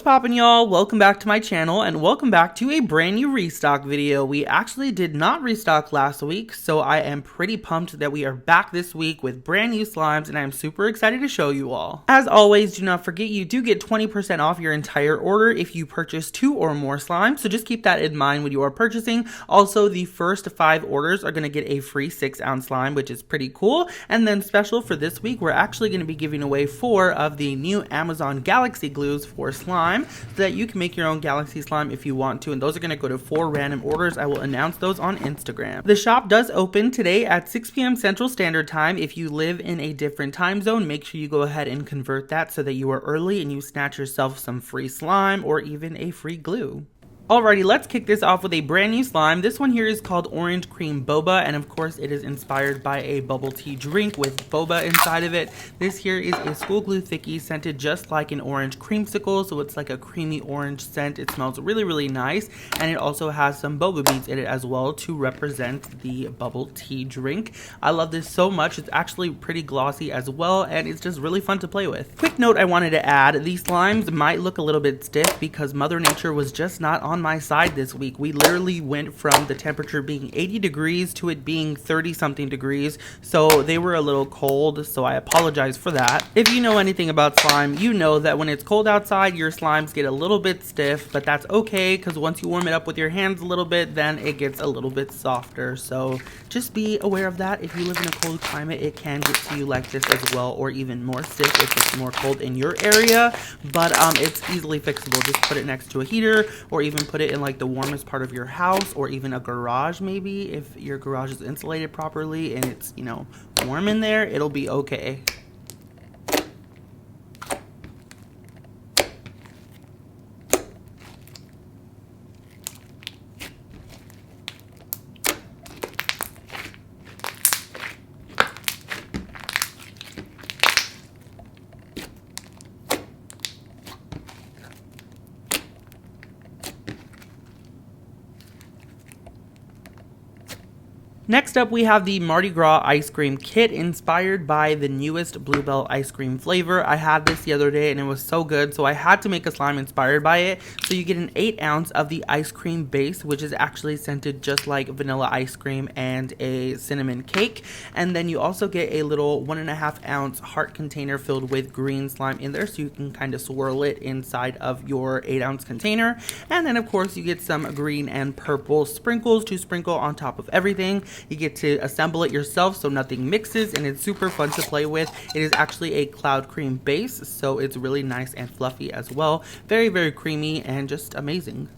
poppin', y'all? Welcome back to my channel and welcome back to a brand new restock video. We actually did not restock last week, so I am pretty pumped that we are back this week with brand new slimes and I am super excited to show you all. As always, do not forget you do get 20% off your entire order if you purchase 2 or more slimes, so just keep that in mind when you are purchasing. Also, the first 5 orders are going to get a free 6-ounce slime, which is pretty cool. And then special for this week, we're actually going to be giving away 4 of the new Amazon Galaxy glues for slime so that you can make your own galaxy slime if you want to, and those are going to go to 4 random orders. I will announce those on Instagram. The shop does open today at 6 p.m. Central Standard Time. If you live in a different time zone, make sure you go ahead and convert that so that you are early and you snatch yourself some free slime or even a free glue. Alrighty, let's kick this off with a brand new slime. This one here is called Orange Cream Boba, and of course it is inspired by a bubble tea drink with boba inside of it. This here is a school glue thickie scented just like an orange creamsicle, so it's like a creamy orange scent. It smells really, really nice, and it also has some boba beads in it as well to represent the bubble tea drink. I love this so much. It's actually pretty glossy as well, and it's just really fun to play with. Quick note I wanted to add, these slimes might look a little bit stiff because Mother Nature was just not on my side this week. We literally went from the temperature being 80 degrees to it being 30 something degrees, so they were a little cold, so I apologize for that. If you know anything about slime, you know that when it's cold outside, your slimes get a little bit stiff, but that's okay because once you warm it up with your hands a little bit, then it gets a little bit softer. So just be aware of that. If you live in a cold climate, it can get to you like this as well, or even more stiff if it's more cold in your area, but it's easily fixable. Just put it next to a heater, or even put it in like the warmest part of your house, or even a garage. Maybe if your garage is insulated properly and it's, you know, warm in there, it'll be okay. Next up, we have the Mardi Gras ice cream kit inspired by the newest Bluebell ice cream flavor. I had this the other day and it was so good, so I had to make a slime inspired by it. So you get an 8 ounce of the ice cream base, which is actually scented just like vanilla ice cream and a cinnamon cake. And then you also get a little 1.5 ounce heart container filled with green slime in there, so you can kind of swirl it inside of your 8 ounce container. And then of course you get some green and purple sprinkles to sprinkle on top of everything. You get to assemble it yourself so nothing mixes, and it's super fun to play with. It is actually a cloud cream base, so it's really nice and fluffy as well. Very, very creamy and just amazing.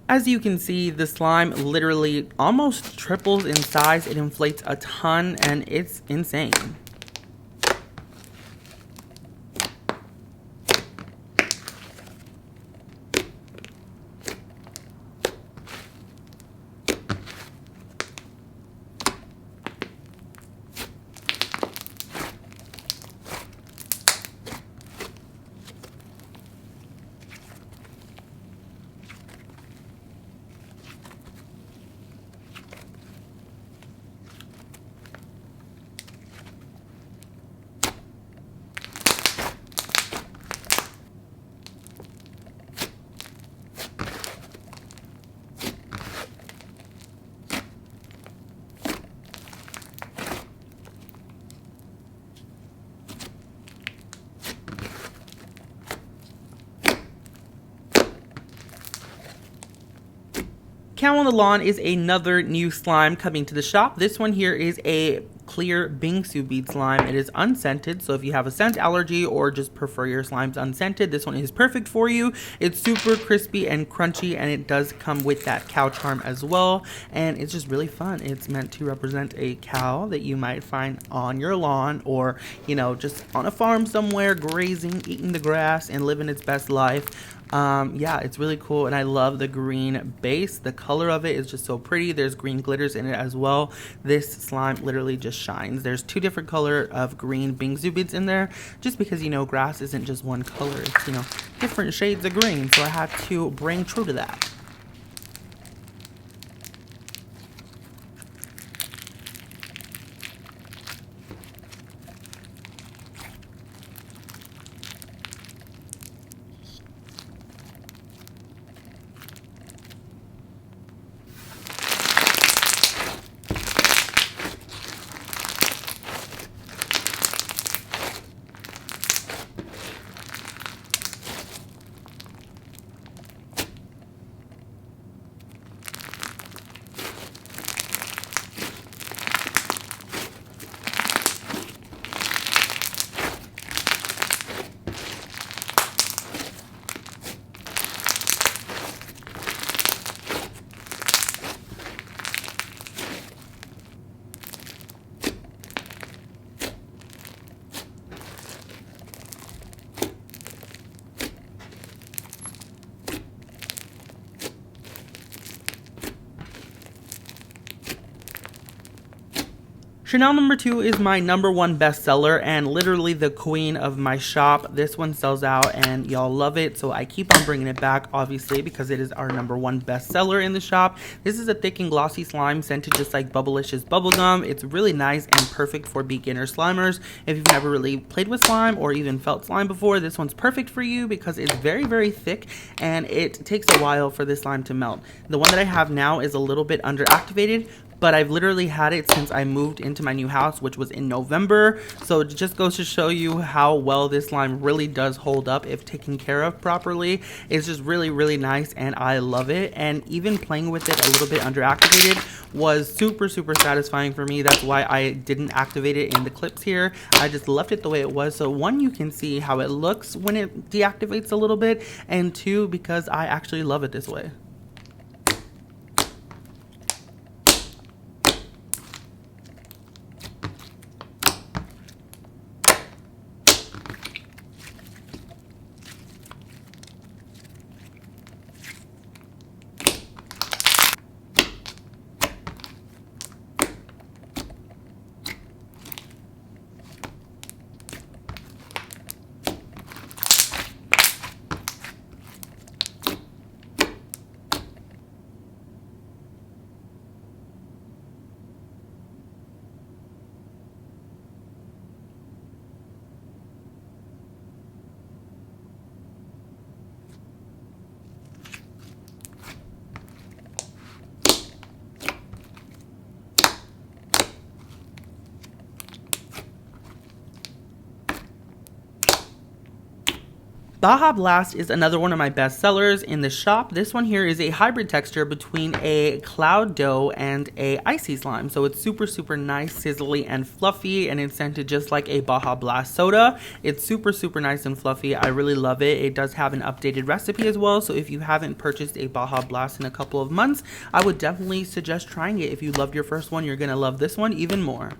As you can see, the slime literally almost triples in size. It inflates a ton and it's insane. Cow on the Lawn is another new slime coming to the shop. This one here is a clear Bingsu bead slime. It is unscented, so if you have a scent allergy or just prefer your slimes unscented, this one is perfect for you. It's super crispy and crunchy, and it does come with that cow charm as well, and it's just really fun. It's meant to represent a cow that you might find on your lawn, or just on a farm somewhere, grazing, eating the grass, and living its best life. Yeah, it's really cool, and I love the green base. The color of it is just so pretty. There's green glitters in it as well. This slime literally just shines. There's two different color of green Bingsu beads in there, just because grass isn't just one color. It's different shades of green, so I had to bring true to that. Chanel number 2 is my number 1 bestseller and literally the queen of my shop. This one sells out and y'all love it, so I keep on bringing it back, obviously, because it is our number 1 bestseller in the shop. This is a thick and glossy slime scented just like Bubblicious bubblegum. It's really nice and perfect for beginner slimers. If you've never really played with slime or even felt slime before, this one's perfect for you because it's very, very thick and it takes a while for this slime to melt. The one that I have now is a little bit underactivated, but I've literally had it since I moved into my new house, which was in November. So it just goes to show you how well this slime really does hold up if taken care of properly. It's just really, really nice and I love it. And even playing with it a little bit underactivated was super, super satisfying for me. That's why I didn't activate it in the clips here. I just left it the way it was. So one, you can see how it looks when it deactivates a little bit. And two, because I actually love it this way. Baja Blast is another one of my best sellers in the shop. This one here is a hybrid texture between a cloud dough and a icy slime. So it's super, super nice, sizzly, and fluffy, and it's scented just like a Baja Blast soda. It's super, super nice and fluffy. I really love it. It does have an updated recipe as well. So if you haven't purchased a Baja Blast in a couple of months, I would definitely suggest trying it. If you loved your first one, you're gonna love this one even more.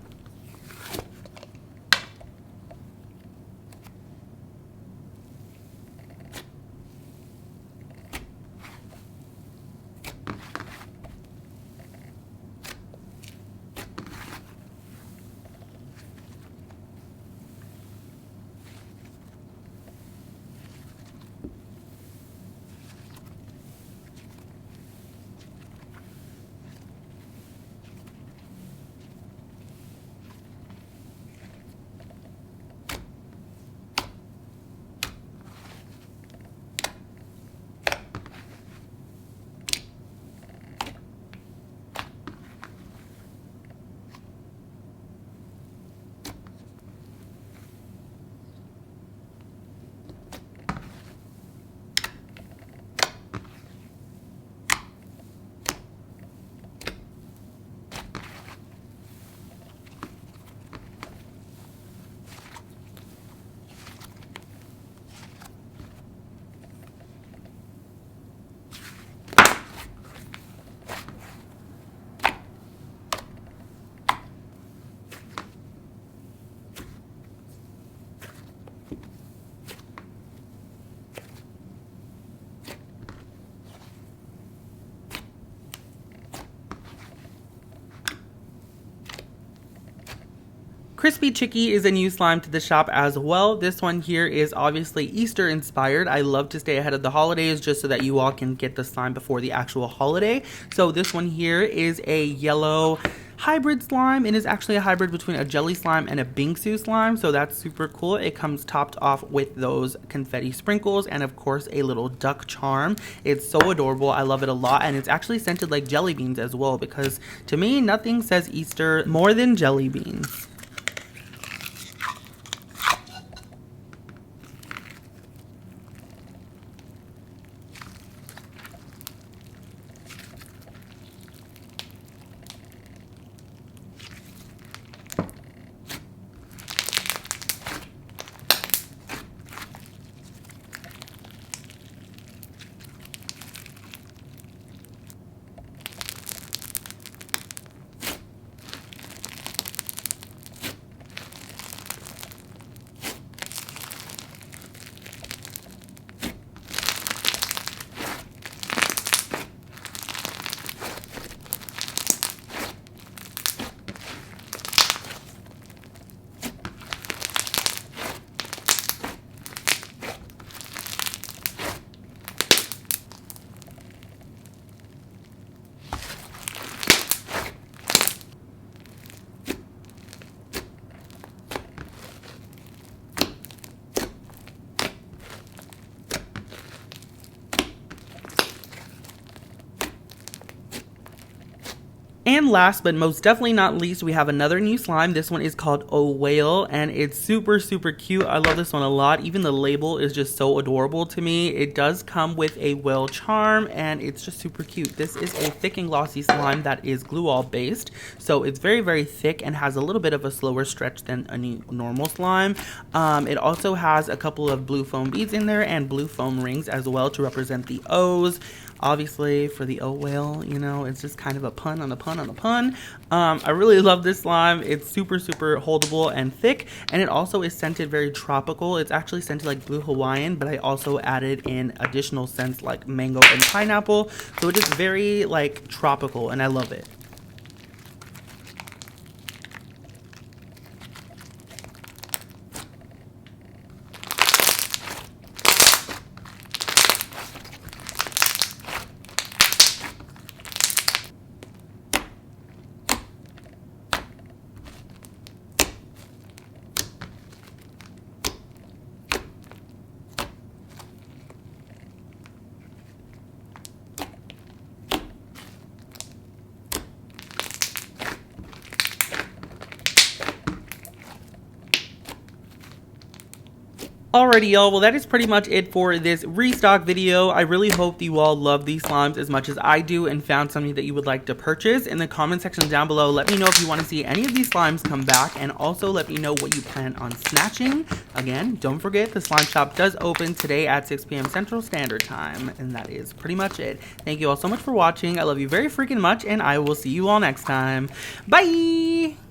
Crispy Chikki is a new slime to the shop as well. This one here is obviously Easter inspired. I love to stay ahead of the holidays just so that you all can get the slime before the actual holiday. So this one here is a yellow hybrid slime. It is actually a hybrid between a jelly slime and a Bingsu slime, so that's super cool. It comes topped off with those confetti sprinkles and of course a little duck charm. It's so adorable. I love it a lot, and it's actually scented like jelly beans as well, because to me nothing says Easter more than jelly beans. And last but most definitely not least, we have another new slime. This one is called Oh Whale, and it's super cute. I love this one a lot. Even the label is just so adorable to me. It does come with a whale charm, and it's just super cute. This is a thick and glossy slime that is glue-all based, so it's very thick and has a little bit of a slower stretch than a normal slime. It also has a couple of blue foam beads in there and blue foam rings as well to represent the O's. Obviously, for the Oh Whale, you know, it's just kind of a pun on a pun on a pun. I really love this slime. It's super holdable and thick, and it also is scented very tropical. It's actually scented like blue Hawaiian, but I also added in additional scents like mango and pineapple. So it is very like tropical, and I love it. Alrighty y'all, well that is pretty much it for this restock video. I really hope you all love these slimes as much as I do and found something that you would like to purchase. In the comment section down below, let me know if you want to see any of these slimes come back, and also let me know what you plan on snatching. Again, don't forget the slime shop does open today at 6 p.m. Central Standard Time, and that is pretty much it. Thank you all so much for watching. I love you very freaking much, and I will see you all next time. Bye!